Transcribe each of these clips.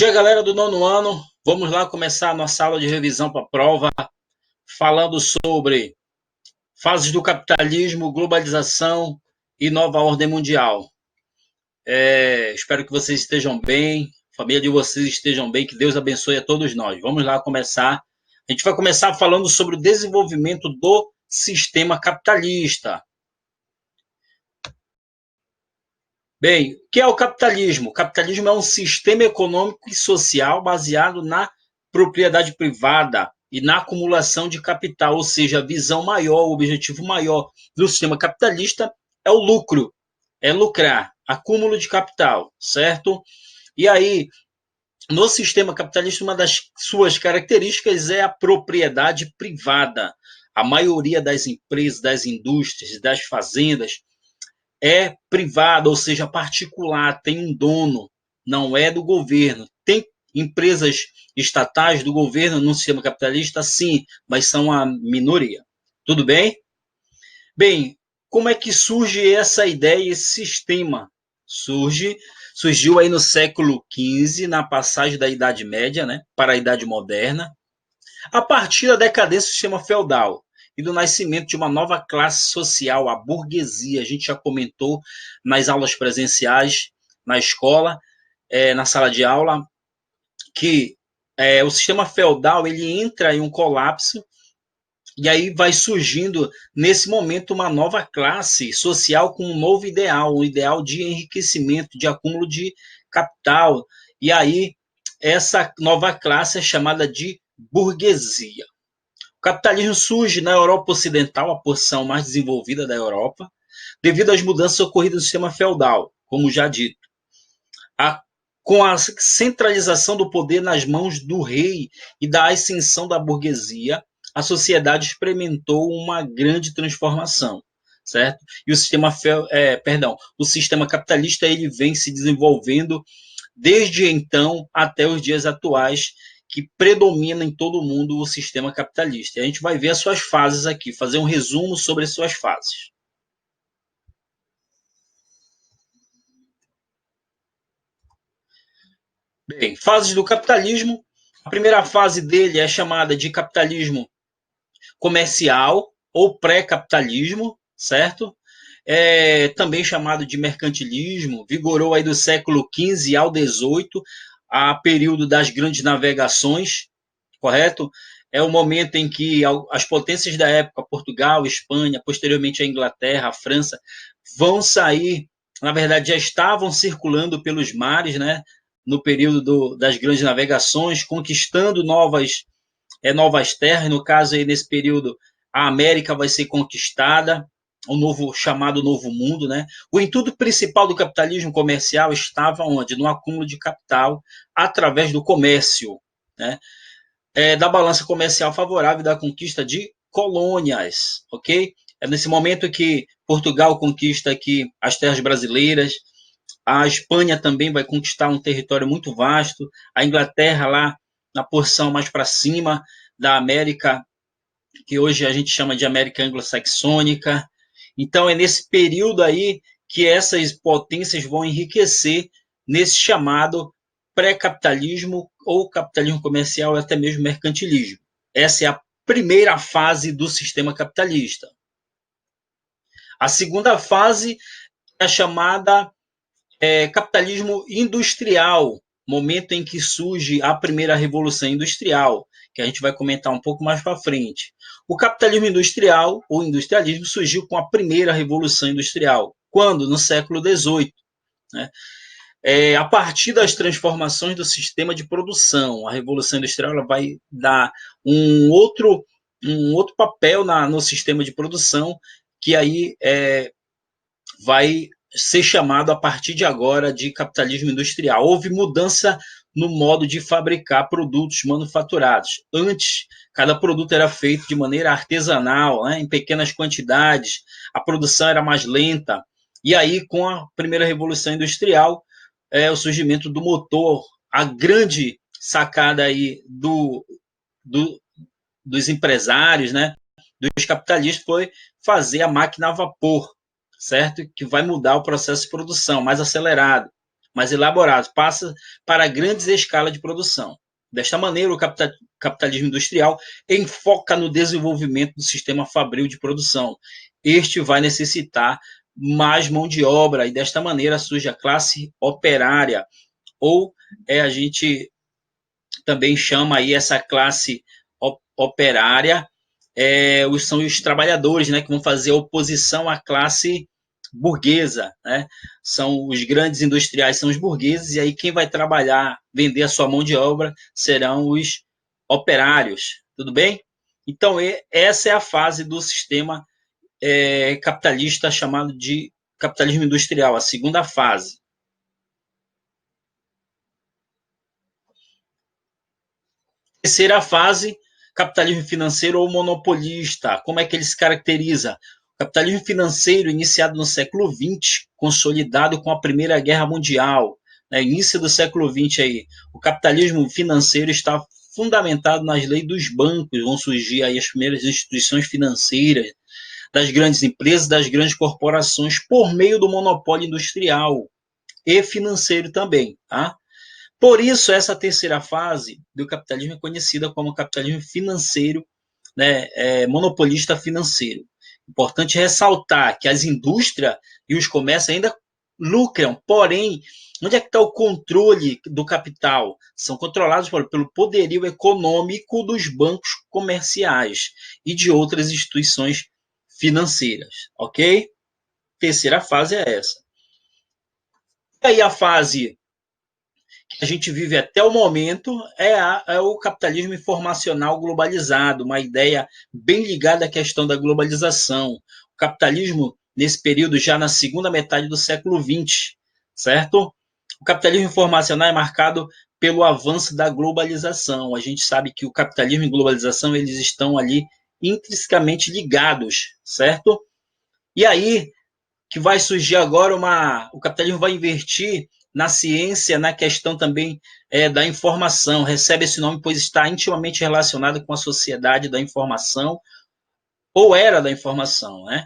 dia, galera do nono ano. Vamos lá começar a nossa aula de revisão para a prova, falando sobre fases do capitalismo, globalização e nova ordem mundial. Espero que vocês estejam bem, a família de vocês estejam bem, que Deus abençoe a todos nós. Vamos lá começar. A gente vai começar falando sobre o desenvolvimento do sistema capitalista. Bem, o que é o capitalismo? O capitalismo é um sistema econômico e social baseado na propriedade privada e na acumulação de capital, ou seja, a visão maior, o objetivo maior do sistema capitalista é o lucro, é lucrar, acúmulo de capital, certo? E aí, no sistema capitalista, uma das suas características é a propriedade privada. A maioria das empresas, das indústrias, das fazendas é privada, ou seja, particular, tem um dono, não é do governo. Tem empresas estatais do governo no sistema capitalista, sim, mas são a minoria. Tudo bem? Bem, como é que surge essa ideia, esse sistema? Surgiu aí no século XV, na passagem da Idade Média, né, para a Idade Moderna, a partir da decadência do sistema feudal e do nascimento de uma nova classe social, a burguesia. A gente já comentou nas aulas presenciais, na escola, na sala de aula, que o sistema feudal ele entra em um colapso e aí vai surgindo, nesse momento, uma nova classe social com um novo ideal, um ideal de enriquecimento, de acúmulo de capital. E aí, essa nova classe é chamada de burguesia. O capitalismo surge na Europa Ocidental, a porção mais desenvolvida da Europa, devido às mudanças ocorridas no sistema feudal, como já dito. Com a centralização do poder nas mãos do rei e da ascensão da burguesia, a sociedade experimentou uma grande transformação, certo? E o sistema capitalista ele vem se desenvolvendo desde então até os dias atuais, que predomina em todo o mundo o sistema capitalista. E a gente vai ver as suas fases aqui, fazer um resumo sobre as suas fases. Bem, fases do capitalismo. A primeira fase dele é chamada de capitalismo comercial ou pré-capitalismo, certo? Também chamado de mercantilismo, vigorou aí do século XV ao XVIII, a período das grandes navegações, correto? É o momento em que as potências da época, Portugal, Espanha, posteriormente a Inglaterra, a França, vão sair, na verdade já estavam circulando pelos mares, né? No período das grandes navegações, conquistando novas terras. No caso aí, nesse período, a América vai ser conquistada, o novo chamado Novo Mundo, né? O intuito principal do capitalismo comercial estava onde? No acúmulo de capital através do comércio, né? Da balança comercial favorável da conquista de colônias, ok? É nesse momento que Portugal conquista aqui as terras brasileiras, a Espanha também vai conquistar um território muito vasto, a Inglaterra lá na porção mais para cima da América, que hoje a gente chama de América Anglo-Saxônica. Então é nesse período aí que essas potências vão enriquecer nesse chamado pré-capitalismo ou capitalismo comercial, até mesmo mercantilismo. Essa é a primeira fase do sistema capitalista. A segunda fase é a chamada capitalismo industrial, momento em que surge a primeira revolução industrial, que a gente vai comentar um pouco mais para frente. O capitalismo industrial, ou industrialismo, surgiu com a primeira revolução industrial. Quando? No século XVIII. Né? A partir das transformações do sistema de produção, a revolução industrial ela vai dar um outro papel no sistema de produção, que aí vai ser chamado a partir de agora de capitalismo industrial. Houve mudança no modo de fabricar produtos manufaturados. Antes, cada produto era feito de maneira artesanal, né, em pequenas quantidades, a produção era mais lenta. E aí, com a primeira revolução industrial, o surgimento do motor, a grande sacada aí dos empresários, né, dos capitalistas, foi fazer a máquina a vapor, certo? Que vai mudar o processo de produção, mais acelerado. mais elaborados, passa para grandes escalas de produção. Desta maneira, o capitalismo industrial enfoca no desenvolvimento do sistema fabril de produção. Este vai necessitar mais mão de obra e desta maneira surge a classe operária, ou a gente também chama aí essa classe operária, são os trabalhadores, né, que vão fazer oposição à classe burguesa, né? São os grandes industriais, são os burgueses, e aí quem vai trabalhar, vender a sua mão de obra, serão os operários, tudo bem? Então, essa é a fase do sistema capitalista chamado de capitalismo industrial, a segunda fase. Terceira fase, capitalismo financeiro ou monopolista. Como é que ele se caracteriza? O capitalismo financeiro, iniciado no século XX, consolidado com a Primeira Guerra Mundial, né, início do século XX aí, o capitalismo financeiro está fundamentado nas leis dos bancos, vão surgir aí as primeiras instituições financeiras, das grandes empresas, das grandes corporações, por meio do monopólio industrial e financeiro também, tá? Por isso, essa terceira fase do capitalismo é conhecida como capitalismo financeiro, né, monopolista financeiro. Importante ressaltar que as indústrias e os comércios ainda lucram, porém, onde é que está o controle do capital? São controlados pelo poderio econômico dos bancos comerciais e de outras instituições financeiras, ok? Terceira fase é essa. E aí a fase que a gente vive até o momento é o capitalismo informacional globalizado, uma ideia bem ligada à questão da globalização. O capitalismo, nesse período, já na segunda metade do século XX, certo? O capitalismo informacional é marcado pelo avanço da globalização. A gente sabe que o capitalismo e a globalização eles estão ali intrinsecamente ligados, certo? E aí que vai surgir agora o capitalismo vai investir na ciência, na questão também da informação, recebe esse nome pois está intimamente relacionado com a sociedade da informação, ou era da informação, né?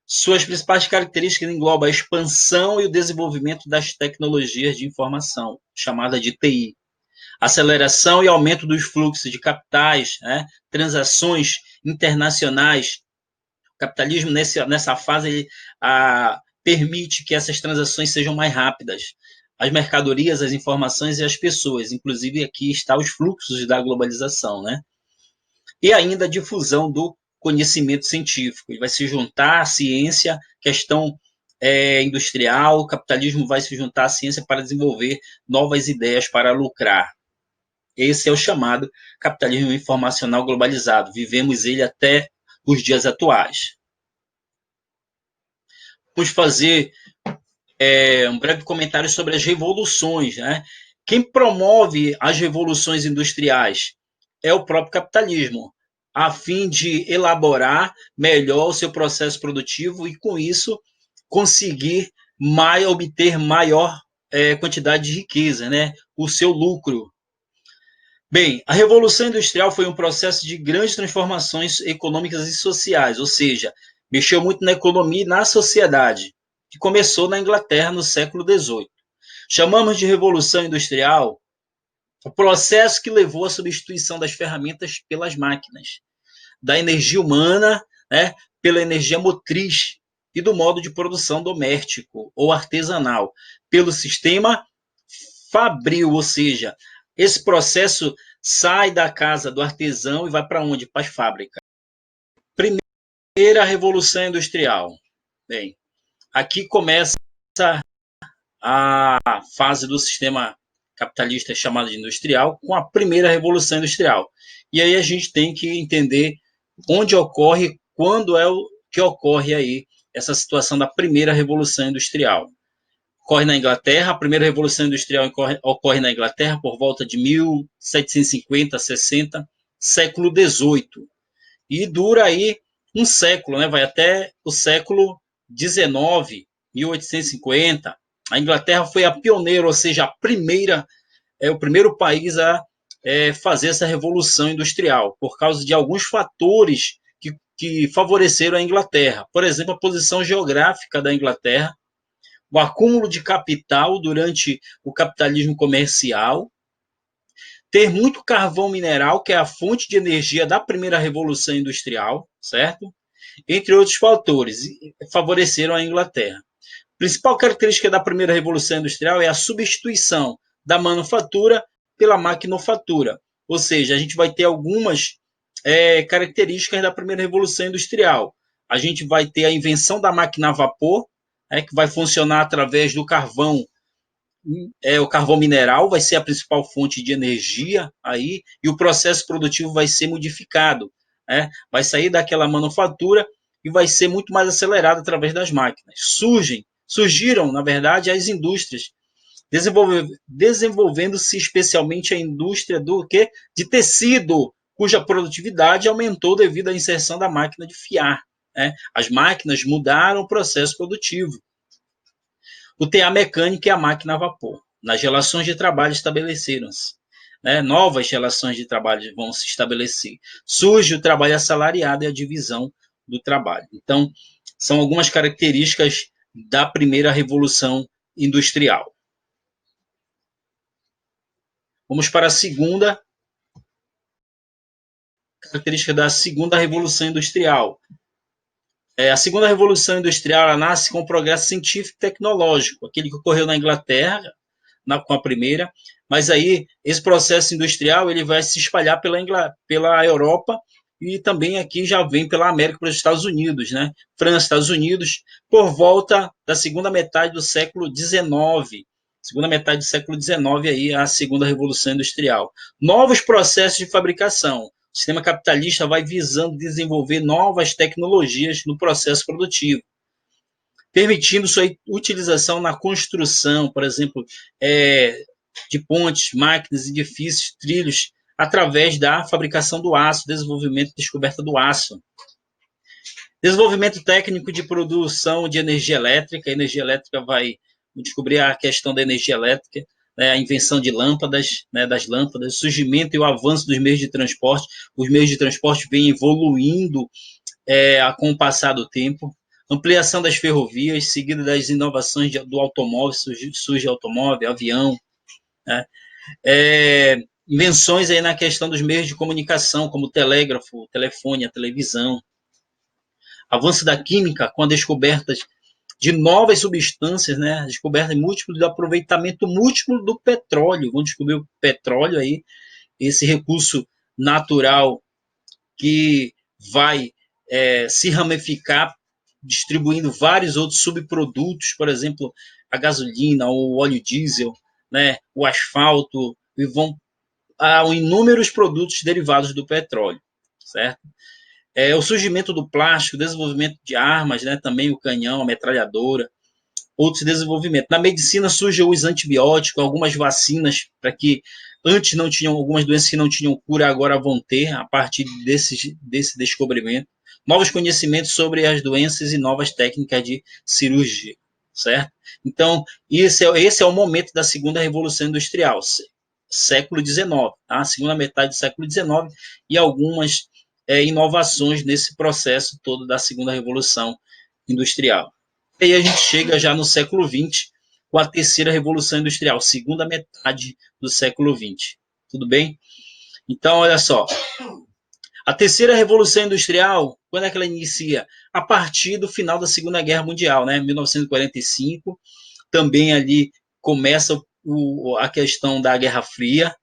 Suas principais características englobam a expansão e o desenvolvimento das tecnologias de informação, chamada de TI, aceleração e aumento dos fluxos de capitais, né? Transações internacionais. O capitalismo, nessa fase, ele permite que essas transações sejam mais rápidas. As mercadorias, as informações e as pessoas. Inclusive, aqui está os fluxos da globalização, né? E ainda a difusão do conhecimento científico. Ele vai se juntar à ciência, questão industrial, o capitalismo vai se juntar à ciência para desenvolver novas ideias para lucrar. Esse é o chamado capitalismo informacional globalizado. Vivemos ele até os dias atuais. Vamos fazer um breve comentário sobre as revoluções, né? Quem promove as revoluções industriais é o próprio capitalismo, a fim de elaborar melhor o seu processo produtivo e, com isso, conseguir obter maior quantidade de riqueza, né? O seu lucro. Bem, a Revolução Industrial foi um processo de grandes transformações econômicas e sociais, ou seja, mexeu muito na economia e na sociedade, que começou na Inglaterra no século XVIII. Chamamos de Revolução Industrial o processo que levou à substituição das ferramentas pelas máquinas, da energia humana, né, pela energia motriz e do modo de produção doméstico ou artesanal, pelo sistema fabril, ou seja, esse processo sai da casa do artesão e vai para onde? Para as fábricas. Primeira Revolução Industrial. Bem, aqui começa a fase do sistema capitalista chamado de industrial com a primeira Revolução Industrial. E aí a gente tem que entender onde ocorre, quando é o que ocorre aí essa situação da primeira Revolução Industrial. Ocorre na Inglaterra, a primeira Revolução Industrial ocorre na Inglaterra por volta de 1750, 60, século XVIII. E dura aí um século, né? Vai até o século XIX, 1850. A Inglaterra foi a pioneira, ou seja, o primeiro país a fazer essa revolução industrial, por causa de alguns fatores que favoreceram a Inglaterra. Por exemplo, a posição geográfica da Inglaterra, o acúmulo de capital durante o capitalismo comercial, ter muito carvão mineral, que é a fonte de energia da primeira revolução industrial, certo? Entre outros fatores, favoreceram a Inglaterra. A principal característica da primeira revolução industrial é a substituição da manufatura pela maquinofatura, ou seja, a gente vai ter algumas características da primeira revolução industrial. A gente vai ter a invenção da máquina a vapor, que vai funcionar através do carvão, o carvão mineral vai ser a principal fonte de energia aí, e o processo produtivo vai ser modificado, vai sair daquela manufatura e vai ser muito mais acelerado através das máquinas. Surgiram, na verdade, as indústrias, desenvolvendo-se especialmente a indústria do quê? De tecido, cuja produtividade aumentou devido à inserção da máquina de fiar. As máquinas mudaram o processo produtivo. O TA mecânico e a máquina a vapor. Nas relações de trabalho estabeleceram-se. Novas relações de trabalho vão se estabelecer. Surge o trabalho assalariado e a divisão do trabalho. Então, são algumas características da primeira revolução industrial. Vamos para a segunda característica da segunda revolução industrial. A segunda revolução industrial ela nasce com o progresso científico e tecnológico, aquele que ocorreu na Inglaterra, com a primeira, mas aí esse processo industrial ele vai se espalhar pela Europa e também aqui já vem pela América, pelos Estados Unidos, França, Estados Unidos, por volta da segunda metade do século XIX. Segunda metade do século XIX, aí, a segunda revolução industrial. Novos processos de fabricação. O sistema capitalista vai visando desenvolver novas tecnologias no processo produtivo, permitindo sua utilização na construção, por exemplo, de pontes, máquinas, edifícios, trilhos, através da fabricação do aço, desenvolvimento e descoberta do aço. Desenvolvimento técnico de produção de energia elétrica. A energia elétrica vai descobrir a questão da energia elétrica, a invenção de lâmpadas, das lâmpadas, o surgimento e o avanço dos meios de transporte. Os meios de transporte vêm evoluindo com o passar do tempo. Ampliação das ferrovias, seguida das inovações do automóvel, surge automóvel, avião. Invenções aí na questão dos meios de comunicação, como o telégrafo, o telefone, a televisão. Avanço da química com a descoberta de novas substâncias, descoberta múltipla do aproveitamento múltiplo do petróleo. Vamos descobrir o petróleo aí, esse recurso natural que vai se ramificar, distribuindo vários outros subprodutos, por exemplo, a gasolina, o óleo diesel, o asfalto, e vão a inúmeros produtos derivados do petróleo, certo? O surgimento do plástico, desenvolvimento de armas, também o canhão, a metralhadora, outros desenvolvimentos. Na medicina surgem os antibióticos, algumas vacinas, para que antes não tinham, algumas doenças que não tinham cura, agora vão ter, a partir desse descobrimento. Novos conhecimentos sobre as doenças e novas técnicas de cirurgia, certo? Então, esse é o momento da segunda revolução industrial, século XIX, a segunda metade do século XIX, e algumas inovações nesse processo todo da segunda revolução industrial. E aí a gente chega já no século XX, com a terceira revolução industrial, segunda metade do século XX. Tudo bem? Então, olha só. A terceira revolução industrial, quando é que ela inicia? A partir do final da Segunda Guerra Mundial, 1945. Também ali começa a questão da Guerra Fria.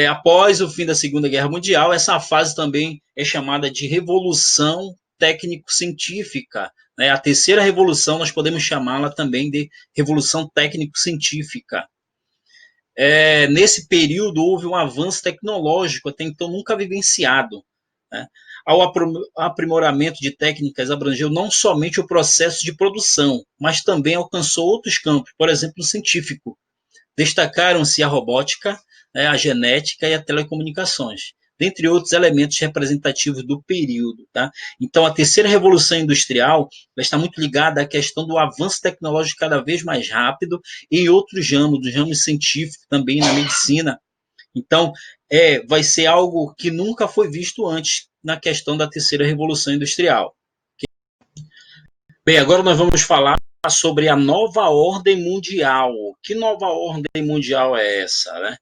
Após o fim da Segunda Guerra Mundial, essa fase também é chamada de Revolução Técnico-Científica. A terceira revolução, nós podemos chamá-la também de Revolução Técnico-Científica. Nesse período, houve um avanço tecnológico, até então nunca vivenciado. Ao aprimoramento de técnicas, abrangeu não somente o processo de produção, mas também alcançou outros campos, por exemplo, o científico. Destacaram-se a robótica, a genética e as telecomunicações, dentre outros elementos representativos do período. Então, a terceira revolução industrial está muito ligada à questão do avanço tecnológico cada vez mais rápido em outros ramos, dos ramos científicos, também na medicina. Então, vai ser algo que nunca foi visto antes na questão da terceira revolução industrial. Bem, agora nós vamos falar sobre a nova ordem mundial. Que nova ordem mundial é essa, né?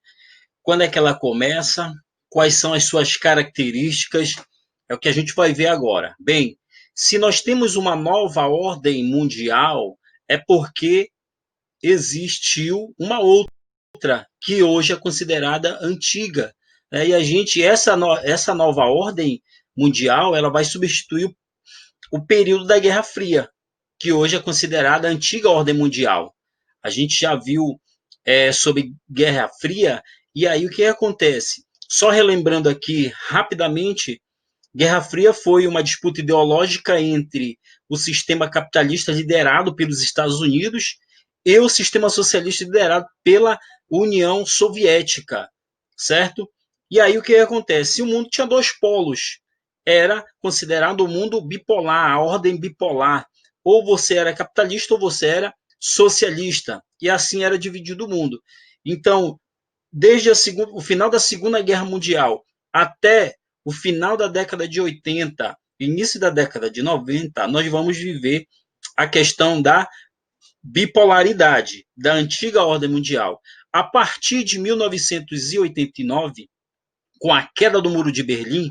Quando é que ela começa? Quais são as suas características? É o que a gente vai ver agora. Bem, se nós temos uma nova ordem mundial, é porque existiu uma outra que hoje é considerada antiga, né? E essa nova ordem mundial, ela vai substituir o período da Guerra Fria, que hoje é considerada a antiga ordem mundial. A gente já viu sobre Guerra Fria, e aí o que acontece? Só relembrando aqui rapidamente, Guerra Fria foi uma disputa ideológica entre o sistema capitalista liderado pelos Estados Unidos e o sistema socialista liderado pela União Soviética, certo? E aí o que acontece? O mundo tinha dois polos. Era considerado o mundo bipolar, a ordem bipolar. Ou você era capitalista ou você era socialista. E assim era dividido o mundo. Então, desde o final da Segunda Guerra Mundial até o final da década de 80, início da década de 90, nós vamos viver a questão da bipolaridade da antiga ordem mundial. A partir de 1989, com a queda do Muro de Berlim,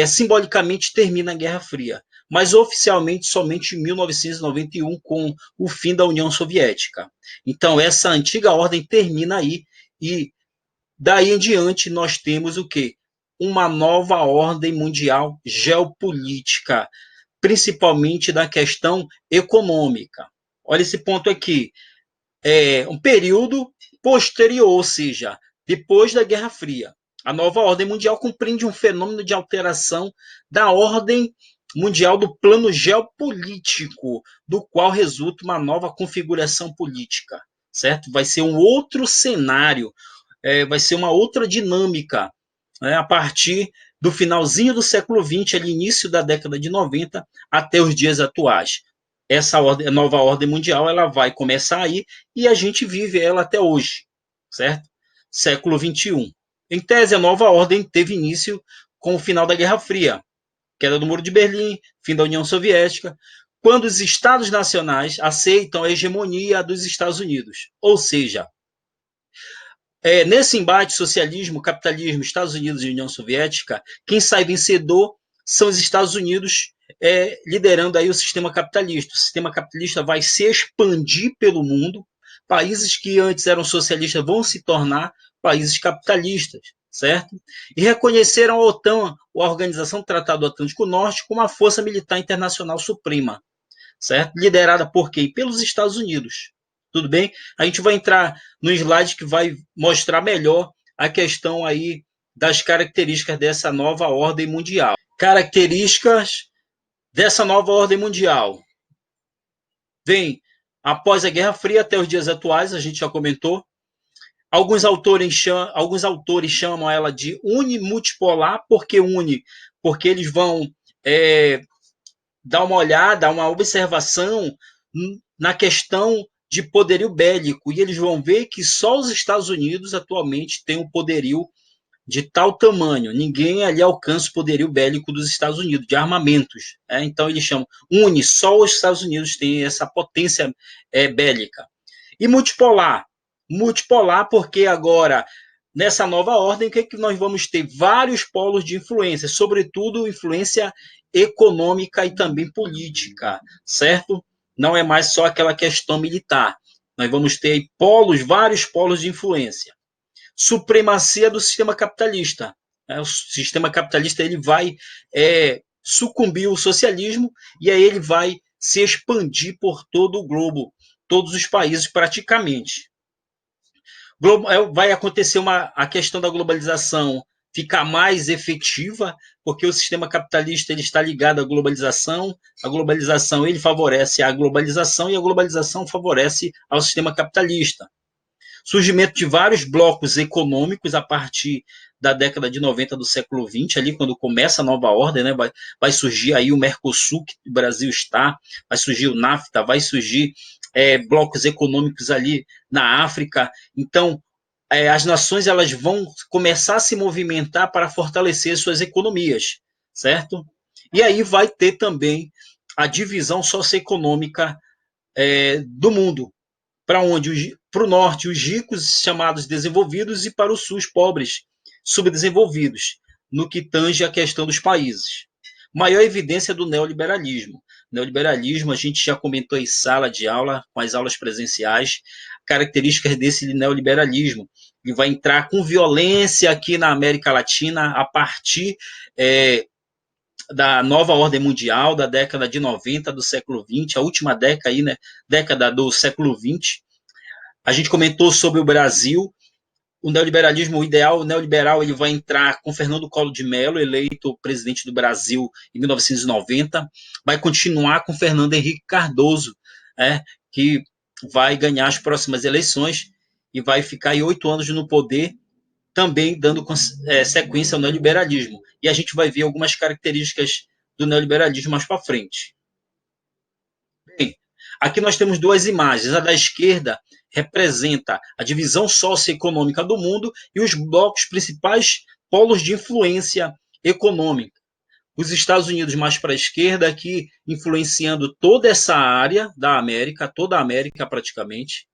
simbolicamente termina a Guerra Fria, mas oficialmente somente em 1991, com o fim da União Soviética. Então, essa antiga ordem termina aí, e daí em diante nós temos o quê? Uma nova ordem mundial geopolítica, principalmente da questão econômica. Olha esse ponto aqui. É um período posterior, ou seja, depois da Guerra Fria. A nova ordem mundial compreende um fenômeno de alteração da ordem mundial do plano geopolítico, do qual resulta uma nova configuração política, certo? Vai ser um outro cenário, vai ser uma outra dinâmica, né, a partir do finalzinho do século XX, ali, início da década de 90, até os dias atuais. Essa nova ordem mundial, ela vai começar aí e a gente vive ela até hoje, certo? Século XXI. Em tese, a nova ordem teve início com o final da Guerra Fria, queda do Muro de Berlim, fim da União Soviética, quando os Estados nacionais aceitam a hegemonia dos Estados Unidos. Ou seja, nesse embate socialismo, capitalismo, Estados Unidos e União Soviética, quem sai vencedor são os Estados Unidos, liderando aí o sistema capitalista. O sistema capitalista vai se expandir pelo mundo. Países que antes eram socialistas vão se tornar países capitalistas, certo? E reconheceram a OTAN, a Organização do Tratado Atlântico Norte, como a força militar internacional suprema, certo? Liderada por quem? Pelos Estados Unidos. Tudo bem? A gente vai entrar no slide que vai mostrar melhor a questão aí das características dessa nova ordem mundial. Características dessa nova ordem mundial. Vem após a Guerra Fria até os dias atuais, a gente já comentou. Alguns autores chamam ela de unimultipolar, porque une, porque eles vão dar uma olhada, uma observação na questão de poderio bélico, e eles vão ver que só os Estados Unidos atualmente têm um poderio de tal tamanho, ninguém ali alcança o poderio bélico dos Estados Unidos, de armamentos. Então eles chamam, só os Estados Unidos têm essa potência bélica. E multipolar porque agora, nessa nova ordem, o que nós vamos ter? Vários polos de influência, sobretudo influência econômica e também política, certo? Não é mais só aquela questão militar. Nós vamos ter vários polos de influência. Supremacia do sistema capitalista. O sistema capitalista ele vai sucumbir ao socialismo e aí ele vai se expandir por todo o globo, todos os países praticamente. Vai acontecer a questão da globalização ficar mais efetiva, porque o sistema capitalista ele está ligado à globalização. A globalização ele favorece a globalização e a globalização favorece ao sistema capitalista. Surgimento de vários blocos econômicos a partir da década de 90 do século XX, ali quando começa a nova ordem, né? Vai surgir aí o Mercosul, que o Brasil está, vai surgir o NAFTA, vai surgir blocos econômicos ali na África. Então, as nações elas vão começar a se movimentar para fortalecer suas economias, certo? E aí vai ter também a divisão socioeconômica do mundo. Para onde? Para o norte, os ricos, chamados desenvolvidos, e para o sul, os pobres, subdesenvolvidos, no que tange a questão dos países. Maior evidência do neoliberalismo. Neoliberalismo, a gente já comentou em sala de aula, com as aulas presenciais, características desse neoliberalismo. Ele vai entrar com violência aqui na América Latina a partir da nova ordem mundial, da década de 90 do século XX, a última década, aí, né, década do século XX. A gente comentou sobre o Brasil, o neoliberalismo, o ideal neoliberal, ele vai entrar com Fernando Collor de Mello, eleito presidente do Brasil em 1990, vai continuar com Fernando Henrique Cardoso, que vai ganhar as próximas eleições e vai ficar aí 8 anos no poder, também dando sequência ao neoliberalismo. E a gente vai ver algumas características do neoliberalismo mais para frente. Bem, aqui nós temos duas imagens. A da esquerda representa a divisão socioeconômica do mundo e os blocos principais polos de influência econômica. Os Estados Unidos mais para a esquerda, aqui influenciando toda essa área da América, toda a América praticamente.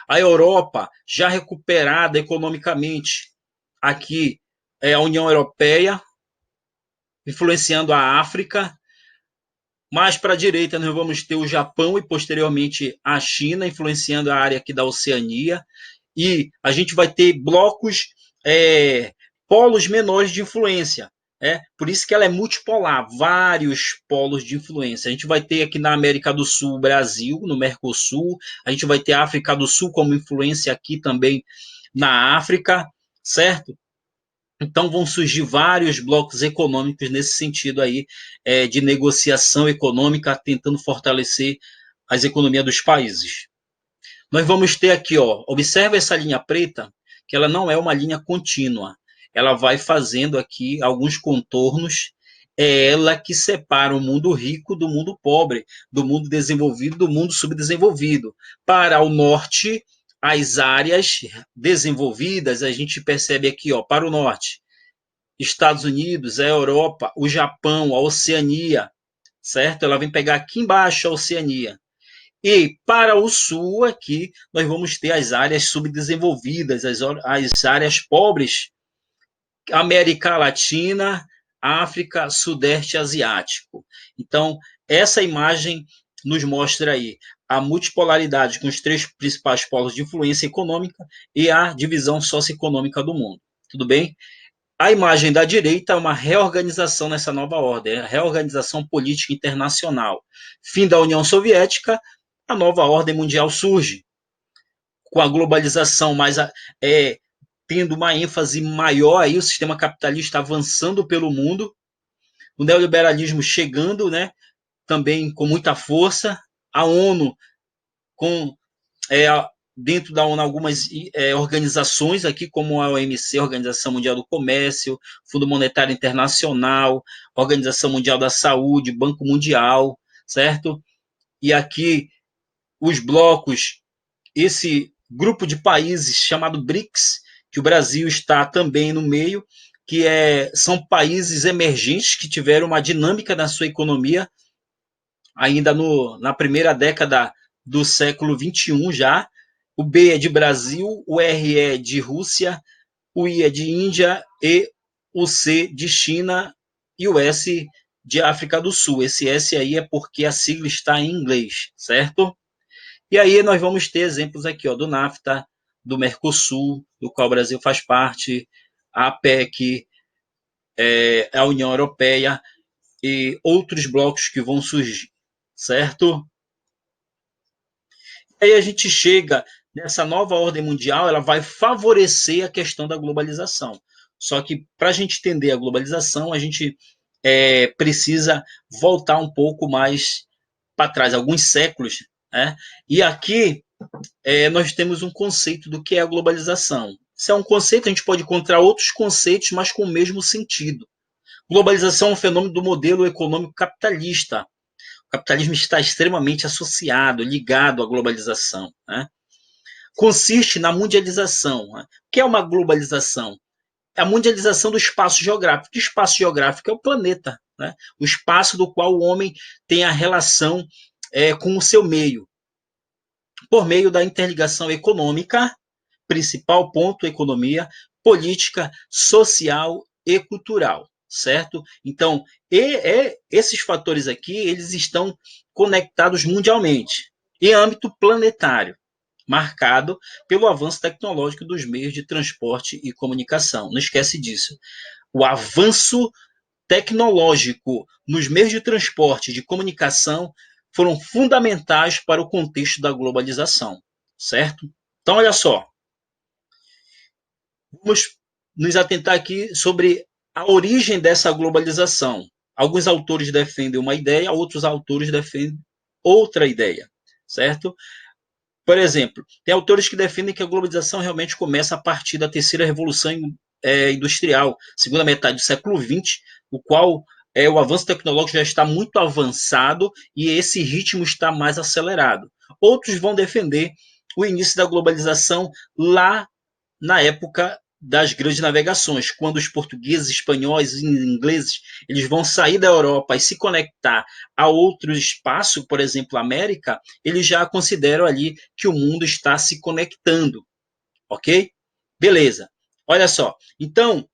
A Europa já recuperada economicamente, aqui é a União Europeia, influenciando a África. Mais para a direita, nós vamos ter o Japão e, posteriormente, a China, influenciando a área aqui da Oceania. E a gente vai ter blocos, polos menores de influência. Por isso que ela é multipolar, vários polos de influência. A gente vai ter aqui na América do Sul o Brasil, no Mercosul. A gente vai ter a África do Sul como influência aqui também na África, certo? Então vão surgir vários blocos econômicos nesse sentido aí, de negociação econômica, tentando fortalecer as economias dos países. Nós vamos ter aqui, observa essa linha preta, que ela não é uma linha contínua. Ela vai fazendo aqui alguns contornos, é ela que separa o mundo rico do mundo pobre, do mundo desenvolvido do mundo subdesenvolvido. Para o norte, as áreas desenvolvidas, a gente percebe aqui, para o norte, Estados Unidos, a Europa, o Japão, a Oceania, certo? Ela vem pegar aqui embaixo a Oceania. E para o sul, aqui, nós vamos ter as áreas subdesenvolvidas, as áreas pobres, América Latina, África, Sudeste Asiático. Então, essa imagem nos mostra aí a multipolaridade com os três principais polos de influência econômica e a divisão socioeconômica do mundo. Tudo bem? A imagem da direita é uma reorganização nessa nova ordem, a reorganização política internacional. Fim da União Soviética, a nova ordem mundial surge, com a globalização tendo uma ênfase maior, aí, o sistema capitalista avançando pelo mundo, o neoliberalismo chegando, né, também com muita força, a ONU com dentro da ONU algumas organizações aqui, como a OMC, Organização Mundial do Comércio, Fundo Monetário Internacional, Organização Mundial da Saúde, Banco Mundial, certo? E aqui os blocos, esse grupo de países chamado BRICS, que o Brasil está também no meio, que são países emergentes que tiveram uma dinâmica na sua economia ainda na primeira década do século XXI já. O B é de Brasil, o R é de Rússia, o I é de Índia e o C de China e o S de África do Sul. Esse S aí é porque a sigla está em inglês, certo? E aí nós vamos ter exemplos aqui, do NAFTA, do Mercosul, do qual o Brasil faz parte, a APEC, a União Europeia e outros blocos que vão surgir, certo? Aí a gente chega nessa nova ordem mundial, ela vai favorecer a questão da globalização. Só que para a gente entender a globalização, a gente precisa voltar um pouco mais para trás, alguns séculos, né? E aqui nós temos um conceito do que é a globalização. Se é um conceito, a gente pode encontrar outros conceitos, mas com o mesmo sentido. Globalização é um fenômeno do modelo econômico capitalista. O capitalismo está extremamente associado, ligado à globalização, né? Consiste na mundialização. Né? O que é uma globalização? É a mundialização do espaço geográfico. O espaço geográfico é o planeta, né? O espaço do qual o homem tem a relação com o seu meio. por meio da interligação econômica, principal ponto, economia, política, social e cultural, certo? Então, esses fatores aqui, eles estão conectados mundialmente, em âmbito planetário, marcado pelo avanço tecnológico dos meios de transporte e comunicação. Não esquece disso. O avanço tecnológico nos meios de transporte e de comunicação foram fundamentais para o contexto da globalização, certo? Então, olha só, vamos nos atentar aqui sobre a origem dessa globalização. Alguns autores defendem uma ideia, outros autores defendem outra ideia, certo? Por exemplo, tem autores que defendem que a globalização realmente começa a partir da terceira revolução industrial, segunda metade do século XX, o qual o avanço tecnológico já está muito avançado e esse ritmo está mais acelerado. Outros vão defender o início da globalização lá na época das grandes navegações, quando os portugueses, espanhóis e ingleses eles vão sair da Europa e se conectar a outro espaço, por exemplo, a América, eles já consideram ali que o mundo está se conectando, ok? Beleza. Olha só, então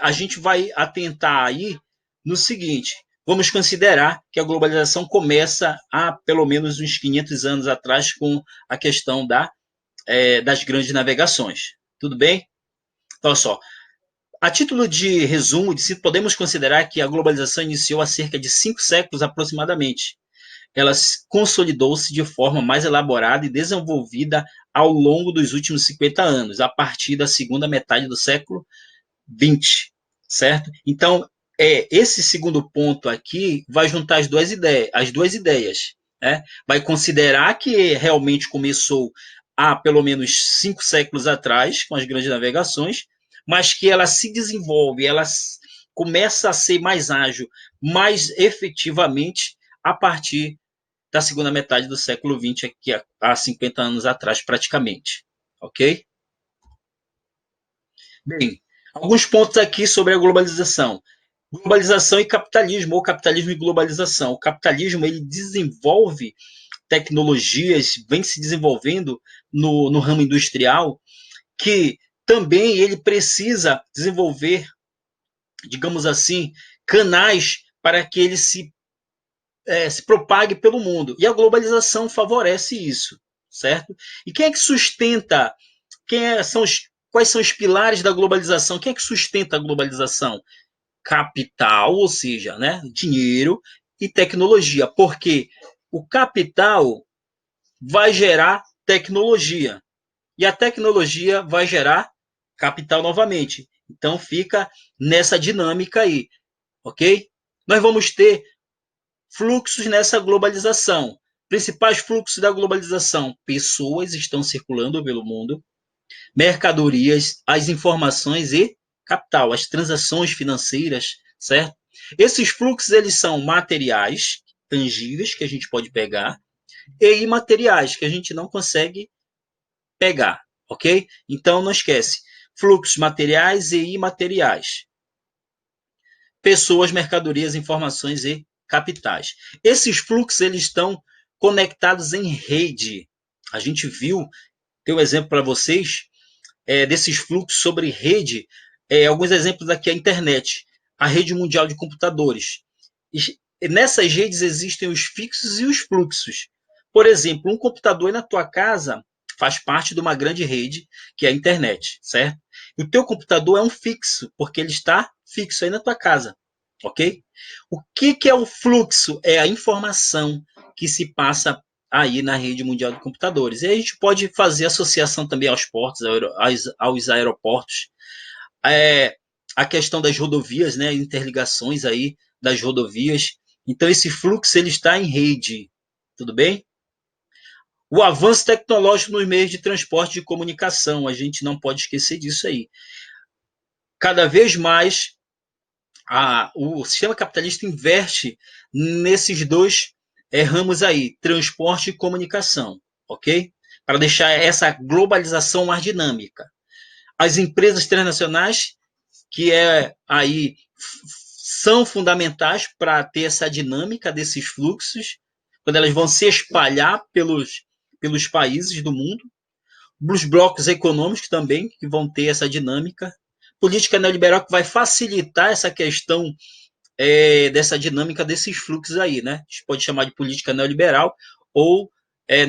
a gente vai atentar aí no seguinte, vamos considerar que a globalização começa há pelo menos uns 500 anos atrás com a questão das grandes navegações. Tudo bem? Então, só. A título de resumo, podemos considerar que a globalização iniciou há cerca de 5 séculos aproximadamente. Ela consolidou-se de forma mais elaborada e desenvolvida ao longo dos últimos 50 anos, a partir da segunda metade do século XX, certo? Então, esse segundo ponto aqui vai juntar as duas ideias, né? Vai considerar que realmente começou há pelo menos 5 séculos atrás, com as grandes navegações, mas que ela se desenvolve, ela começa a ser mais ágil, mais efetivamente, a partir da segunda metade do século XX, aqui há 50 anos atrás, praticamente. Ok? Bem, alguns pontos aqui sobre a globalização. Globalização e capitalismo, ou capitalismo e globalização. O capitalismo ele desenvolve tecnologias, vem se desenvolvendo no ramo industrial, que também ele precisa desenvolver, digamos assim, canais para que ele se propague pelo mundo. E a globalização favorece isso, certo? E quem é que sustenta, quais são os pilares da globalização? Quem é que sustenta a globalização? Capital, ou seja, né, dinheiro e tecnologia, porque o capital vai gerar tecnologia e a tecnologia vai gerar capital novamente. Então fica nessa dinâmica aí, ok? Nós vamos ter fluxos nessa globalização. Principais fluxos da globalização: pessoas estão circulando pelo mundo, mercadorias, as informações e capital, as transações financeiras, certo? Esses fluxos eles são materiais, tangíveis, que a gente pode pegar, e imateriais, que a gente não consegue pegar, ok? Então não esquece, fluxos materiais e imateriais, pessoas, mercadorias, informações e capitais. Esses fluxos eles estão conectados em rede. A gente viu, tem um exemplo para vocês, desses fluxos sobre rede, alguns exemplos aqui, a internet, a rede mundial de computadores. E nessas redes existem os fixos e os fluxos. Por exemplo, um computador aí na tua casa faz parte de uma grande rede, que é a internet, certo? E o teu computador é um fixo, porque ele está fixo aí na tua casa, ok? O que é o fluxo? É a informação que se passa aí na rede mundial de computadores. E a gente pode fazer associação também aos portos, aos aeroportos, a questão das rodovias, né, interligações aí das rodovias. Então esse fluxo ele está em rede, tudo bem? O avanço tecnológico nos meios de transporte e de comunicação, a gente não pode esquecer disso aí. Cada vez mais o sistema capitalista investe nesses dois ramos aí, transporte e comunicação, ok? Para deixar essa globalização mais dinâmica. As empresas transnacionais, que aí são fundamentais para ter essa dinâmica desses fluxos, quando elas vão se espalhar pelos países do mundo, os blocos econômicos também, que vão ter essa dinâmica, política neoliberal que vai facilitar essa questão dessa dinâmica desses fluxos aí, né? A gente pode chamar de política neoliberal ou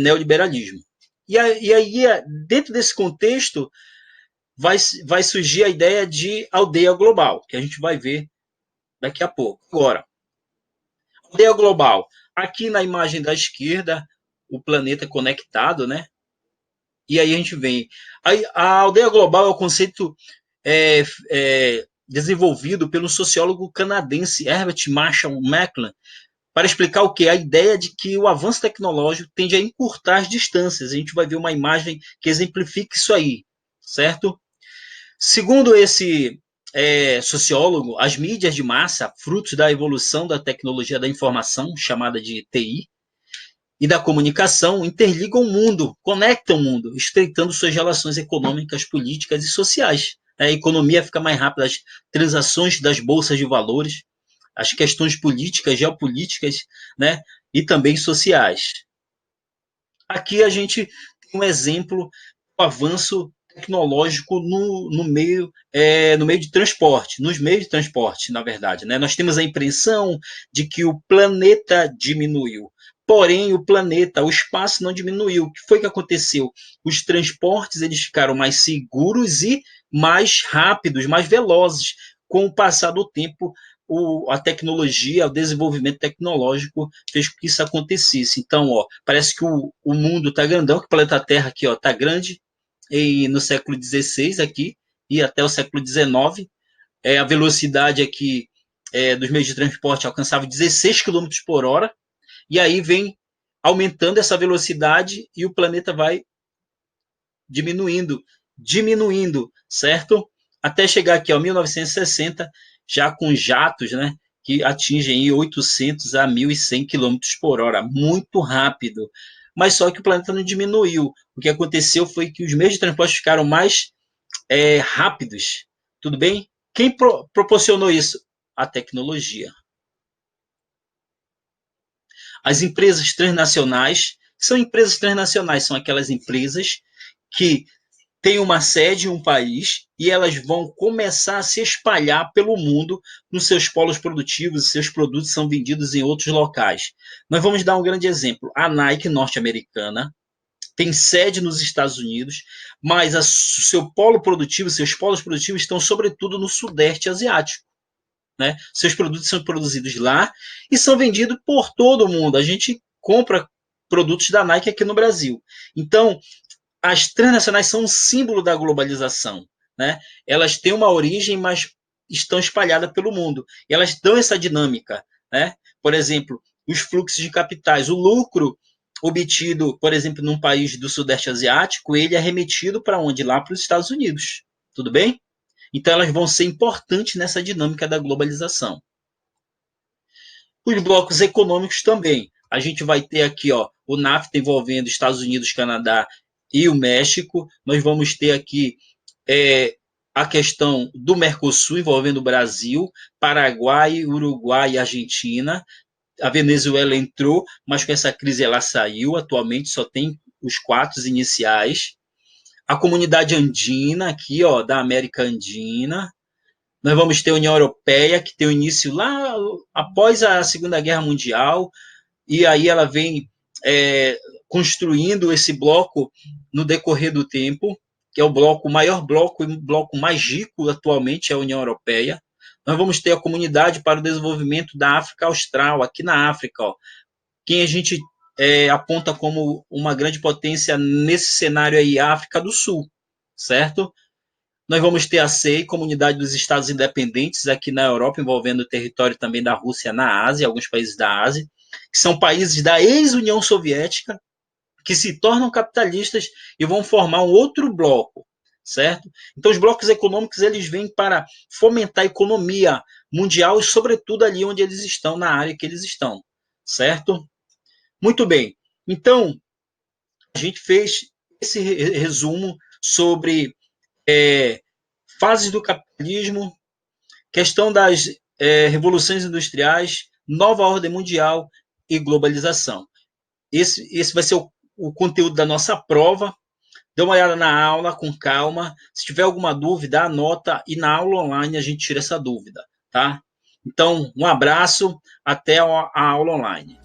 neoliberalismo. E aí, dentro desse contexto, vai surgir a ideia de aldeia global, que a gente vai ver daqui a pouco. Agora, aldeia global. Aqui na imagem da esquerda, o planeta conectado, né? E aí a gente vem. A aldeia global é o conceito desenvolvido pelo sociólogo canadense Herbert Marshall McLuhan para explicar o que? A ideia de que o avanço tecnológico tende a encurtar as distâncias. A gente vai ver uma imagem que exemplifica isso aí, certo? Segundo esse sociólogo, as mídias de massa, frutos da evolução da tecnologia da informação, chamada de TI, e da comunicação, interligam o mundo, conectam o mundo, estreitando suas relações econômicas, políticas e sociais. A economia fica mais rápida, as transações das bolsas de valores, as questões políticas, geopolíticas, né, e também sociais. Aqui a gente tem um exemplo do avanço tecnológico no meio de transporte, nos meios de transporte, na verdade. Né? Nós temos a impressão de que o planeta diminuiu. Porém, o espaço não diminuiu. O que foi que aconteceu? Os transportes eles ficaram mais seguros e mais rápidos, mais velozes. Com o passar do tempo, a tecnologia, o desenvolvimento tecnológico fez com que isso acontecesse. Então, parece que o mundo está grandão, que o planeta Terra aqui está grande, e no século XVI aqui, e até o século XIX, a velocidade aqui dos meios de transporte alcançava 16 quilômetros por hora, e aí vem aumentando essa velocidade e o planeta vai diminuindo, certo? Até chegar aqui, 1960, já com jatos, né, que atingem 800 a 1.100 km por hora, muito rápido. Mas só que o planeta não diminuiu. O que aconteceu foi que os meios de transporte ficaram mais rápidos. Tudo bem? Quem proporcionou isso? A tecnologia. As empresas transnacionais são aquelas empresas que têm uma sede em um país e elas vão começar a se espalhar pelo mundo nos seus polos produtivos, seus produtos são vendidos em outros locais. Nós vamos dar um grande exemplo. A Nike norte-americana tem sede nos Estados Unidos, mas seus polos produtivos estão sobretudo no Sudeste Asiático. Né? Seus produtos são produzidos lá e são vendidos por todo o mundo. A gente compra produtos da Nike aqui no Brasil. Então, as transnacionais são um símbolo da globalização. Né? Elas têm uma origem, mas estão espalhadas pelo mundo. E elas dão essa dinâmica. Né? Por exemplo, os fluxos de capitais. O lucro obtido, por exemplo, num país do Sudeste Asiático, ele é remetido para onde? Lá para os Estados Unidos. Tudo bem? Então, elas vão ser importantes nessa dinâmica da globalização. Os blocos econômicos também. A gente vai ter aqui o NAFTA envolvendo Estados Unidos, Canadá e o México. Nós vamos ter aqui a questão do Mercosul envolvendo o Brasil, Paraguai, Uruguai e Argentina. A Venezuela entrou, mas com essa crise ela saiu. Atualmente só tem os 4 iniciais. A comunidade andina aqui, da América Andina. Nós vamos ter a União Europeia, que tem o início lá após a Segunda Guerra Mundial, e aí ela vem construindo esse bloco no decorrer do tempo, que é o maior bloco e o bloco mais rico atualmente é a União Europeia. Nós vamos ter a Comunidade para o Desenvolvimento da África Austral, aqui na África, quem a gente aponta como uma grande potência nesse cenário aí, a África do Sul, certo? Nós vamos ter a CEI, Comunidade dos Estados Independentes, aqui na Europa, envolvendo o território também da Rússia na Ásia, alguns países da Ásia, que são países da ex-União Soviética, que se tornam capitalistas e vão formar um outro bloco, certo? Então, os blocos econômicos, eles vêm para fomentar a economia mundial e, sobretudo, ali onde eles estão, na área que eles estão, certo? Muito bem. Então, a gente fez esse resumo sobre fases do capitalismo, questão das revoluções industriais, nova ordem mundial e globalização. Esse vai ser o conteúdo da nossa prova. Dê uma olhada na aula com calma. Se tiver alguma dúvida, anota e na aula online a gente tira essa dúvida, tá? Então, um abraço, até a aula online.